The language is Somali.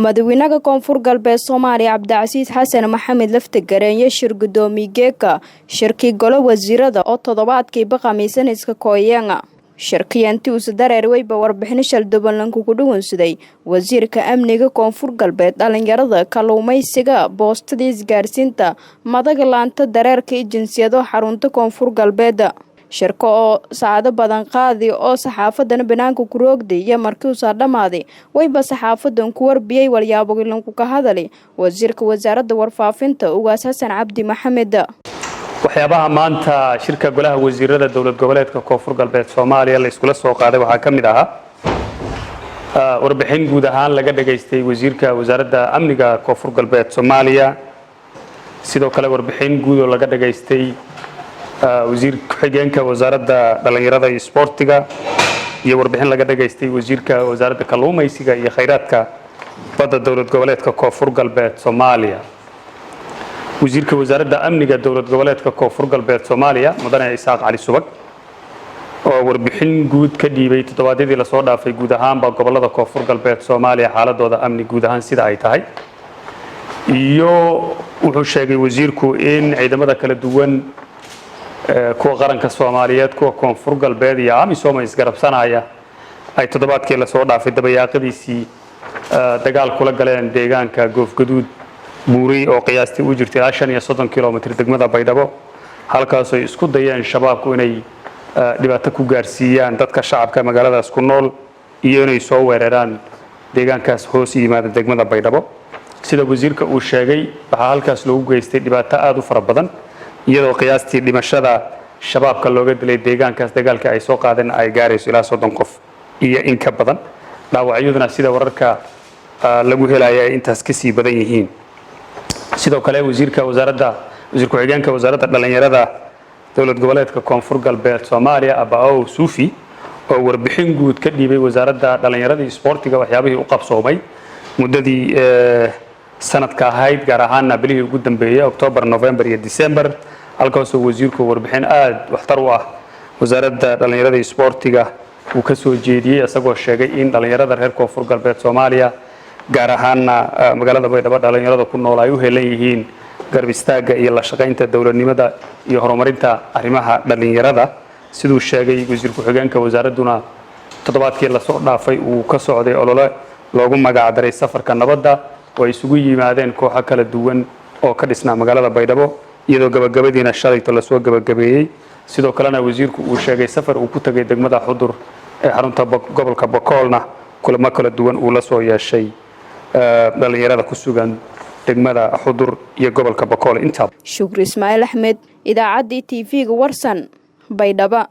madaxweynaha koonfur galbeed Soomaaliya Cabdicasiis Xasan Maxamed laftigareeye shir gudoomiyeedka shirkii golo wasiirada oo toddobaadkii khamiistan iska kooyeen shirkiyantii uu dareeray warbixin shal dubalanku ku dhuunsaday wasiirka amniga koonfur galbeed dhalinyarada kalluumaysiga boostada isgaarsiinta madaga laanta dareerka jinsiyado xarunta koonfur galbeed shirka oo saacado badan qaadi oo saxaafadan banaanka ku roogday iyo markii uu soo dhamaaday wayba saxaafadan ku warbiyay walyaabo ka hadalay wasiirka wasaaradda warfaafinta ugaas Xasan Cabdi Maxamed waxyaabaha maanta shirka golaha wasiirada dawlad goboleedka koonfur galbeed Soomaaliya la isku soo qaaday waxa kamid ah warbixin guud ahaan laga dhageystay wasiirka wasaaradda amniga koonfur galbeed Soomaaliya sidoo kale warbixin guud oo laga dhageystay wasiir ku-xigeenka wasaaradda dhalinyarada iyo sportiga iyo warbixin laga dhageystay wasiirka wasaaradda kalluumaysiga iyo kheyraadka badda dawlad goboleedka koonfur galbeed Soomaaliya wasiirka wasaaradda amniga dawlad goboleedka koonfur galbeed Soomaaliya mudane Isaaq Cali Subag oo warbixin guud ka dhiibay toddobaadyadii la soo dhaafay guud ahaanba gobolada koonfur galbeed Soomaaliya xaaladooda amni guud ahaan sida ay tahay iyo wuxuu sheegay wasiirku in ciidamada kala duwan kuwa qaranka Soomaaliyeed kuwa koonfur galbeed iyo amisom isgarabsanaya ay toddobaadkii la soo dhaafay dabayaaqadiisii dagaal kula galeen deegaanka Goofgaduud buuri oo qiyaastii u jirtay 35 kilomitir degmada Baydhabo halkaas ay isku dayeen shabaabku inay dhibaato ku gaarsiiyaan dadka shacabka magaaladaas ku nool iyo inay soo weeraraan deegaankaas hoos yimaada degmada Baydhabo sida wasiirka uu sheegay waxa halkaas loogu geystay dhibaato aad u fara badan iyadoo qiyaastii dhimashada shabaabka looga dilay deegaankaas dagaalka ay soo qaadeen ay gaarayso ilaa 30 qof iyo in ka badan dhaawacyaduna sida wararka lagu helayo intaas ka sii badan yihiin sidoo kale wasiir ku-xigeenka wasaaradda dhalinyarada dawlad goboleedka koonfur galbeed Soomaaliya Abaaw Suufi oo warbixin guud ka dhiibay wasaaradda dhalinyarada iyo sportiga waxyaabihii u qabsoomay muddadii sanadka ahayd gaar ahaan bilihii ugu dambeeyay October November iyo December halkaas oo wasiirku warbixin aad waxtar u ah wasaaradda dhalinyarada iyo sportiga uu ka soo jeediyay asagoo sheegay in dhalinyarada reer koonfur galbeed Soomaaliya gaar ahaan magaalada Baydhabo dhalinyarada ku nool ay u helan yihiin garab istaaga iyo la shaqaynta dawladnimada iyo horumarinta arrimaha dhalinyarada sidoo sheegay wasiir ku-xigeenka wasaaraduna toddobaadkii la soo dhaafay uu ka socday olole loogu magac daray safarka nabadda oo isugu yimaadeen kooxo kala duwan oo ka dhisnaa magaalada Baydhabo iyadoo gabagabadiina shalayto la soo gabagabeeyay sidoo kalena wasiirku uu sheegay safar uu ku tagay degmada Xudur ee xarunta gobolka Bokolna kulamo kala duwan uu la soo yeeshay dhalinyarada ku sugan degmada Xudur iyo gobolka Bokol inta Shukri Ismaaciil Axmed idaacadda TV-ga Warsan Baydhabo